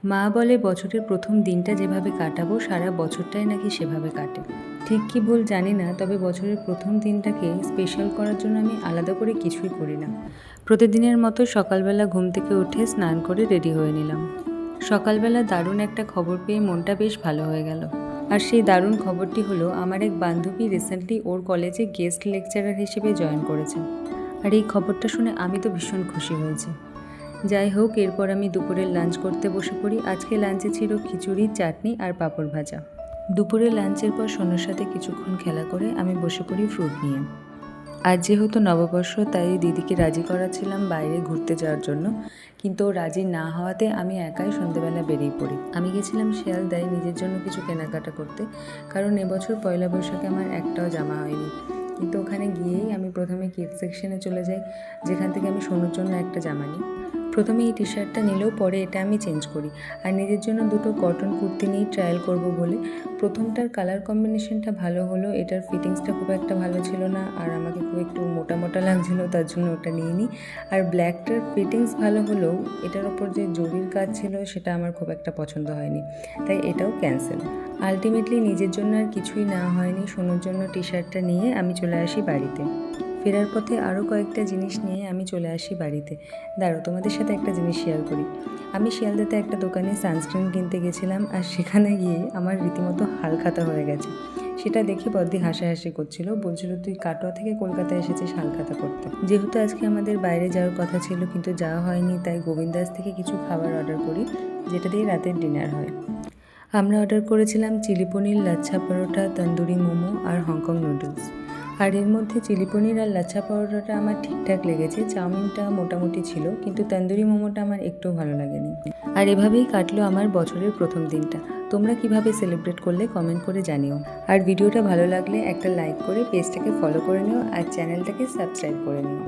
মা বলে বছরের প্রথম দিনটা যেভাবে কাটাবো সারা বছরটাই নাকি সেভাবে কাটে। ঠিক কি ভুল জানি না, তবে বছরের প্রথম দিনটাকে স্পেশাল করার জন্য আমি আলাদা করে কিছুই করি না। প্রতিদিনের মতো সকালবেলা ঘুম থেকে উঠে স্নান করে রেডি হয়ে নিলাম। সকালবেলা দারুণ একটা খবর পেয়ে মনটা বেশ ভালো হয়ে গেল। আর সেই দারুণ খবরটি হলো, আমার এক বান্ধবী রিসেন্টলি ওর কলেজে গেস্ট লেকচারার হিসেবে জয়েন করেছে। আর এই খবরটা শুনে আমি তো ভীষণ খুশি হয়েছি। যাই হোক, এরপর আমি দুপুরের লাঞ্চ করতে বসে পড়ি। আজকে লাঞ্চে ছিল খিচুড়ি, চাটনি আর পাঁপড় ভাজা। দুপুরে লাঞ্চের পর সোনুর সাথে কিছুক্ষণ খেলা করে আমি বসে পড়ি ফ্রুট নিয়ে। আজ যেহেতু নববর্ষ, তাই দিদিকে রাজি করাচ্ছিলাম বাইরে ঘুরতে যাওয়ার জন্য, কিন্তু ও রাজি না হওয়াতে আমি একাই সন্ধ্যেবেলা বেরিয়ে পড়ি। আমি গেছিলাম শিয়ালদায় নিজের জন্য কিছু কেনাকাটা করতে, কারণ এবছর পয়লা বৈশাখে আমার একটাও জামা হয়নি। কিন্তু ওখানে গিয়েই আমি প্রথমে কিডস সেকশনে চলে যাই, যেখান থেকে আমি সোনুর জন্য একটা জামা নিই। প্রথমে এই টি শার্টটা নিলেও পরে এটা আমি চেঞ্জ করি। আর নিজের জন্য দুটো কটন কুর্তি নিয়ে ট্রায়াল করব বলে। প্রথমটার কালার কম্বিনেশনটা ভালো হলো, এটার ফিটিংসটা খুব একটা ভালো ছিল না, আর আমাকে খুব একটু মোটা মোটা লাগছিলো, তার জন্য ওটা নিয়ে নিই। আর ব্ল্যাকটার ফিটিংস ভালো হলেও এটার ওপর যে জরির কাজ ছিল সেটা আমার খুব একটা পছন্দ হয়নি, তাই এটাও ক্যান্সেল। আলটিমেটলি নিজের জন্য আর কিছুই নেওয়া হয়নি, সোনুর জন্য টি শার্টটা নিয়ে আমি চলে আসি বাড়িতে। ফেরার পথে আরও কয়েকটা জিনিস নিয়ে আমি চলে আসি বাড়িতে। দাঁড়াও, তোমাদের সাথে একটা জিনিস শেয়ার করি। আমি শিয়ালদাতে একটা দোকানে সানস্ক্রিন কিনতে গেছিলাম, আর সেখানে গিয়ে আমার রীতিমতো হালখাতা হয়ে গেছে। সেটা দেখে বদ্দি হাসাহাসি করছিল, বলছিল তুই কাটোয়া থেকে কলকাতায় এসেছিস হালখাতা করতে। যেহেতু আজকে আমাদের বাইরে যাওয়ার কথা ছিল কিন্তু যাওয়া হয়নি, তাই গোবিন্দাস থেকে কিছু খাবার অর্ডার করি, যেটা দিয়ে রাতের ডিনার হয়। আমরা অর্ডার করেছিলাম চিলি পনির, লাচ্ছা পরোটা, তন্দুরি মোমো আর হংকং নুডলস। আর এর মধ্যে চিলি পনির আর লাচ্ছা পরোটাটা আমার ঠিকঠাক লেগেছে, চাউমিনটা মোটামুটি ছিল, কিন্তু তন্দুরি মোমোটা আমার একটুও ভালো লাগেনি। আর এভাবেই কাটলো আমার বছরের প্রথম দিনটা। তোমরা কিভাবে সেলিব্রেট করলে কমেন্ট করে জানিও। আর ভিডিওটা ভালো লাগলে একটা লাইক করে পেজটাকে ফলো করে নিও, আর চ্যানেলটাকে সাবস্ক্রাইব করে নিও।